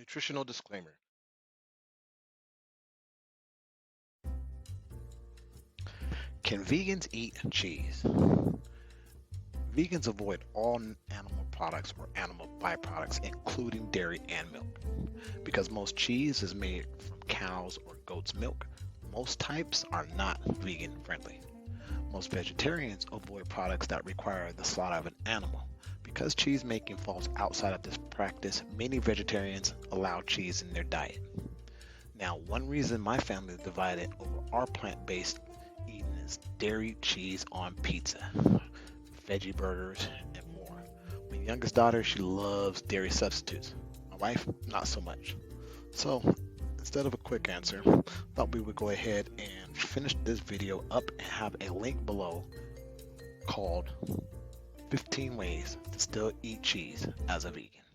Nutritional disclaimer. Can vegans eat cheese? Vegans avoid all animal products or animal byproducts, including dairy and milk. Because most cheese is made from cows or goat's milk, most types are not vegan friendly. Most vegetarians avoid products that require the slaughter of an animal. Because cheese making falls outside of this practice, many vegetarians allow cheese in their diet. Now, one reason my family is divided over our plant-based eating is dairy cheese on pizza, veggie burgers, and more. My youngest daughter, she loves dairy substitutes. My wife, not so much. So, instead of a quick answer, thought we would go ahead and finish this video up and have a link below called 15 Ways to Still Eat Cheese as a Vegan.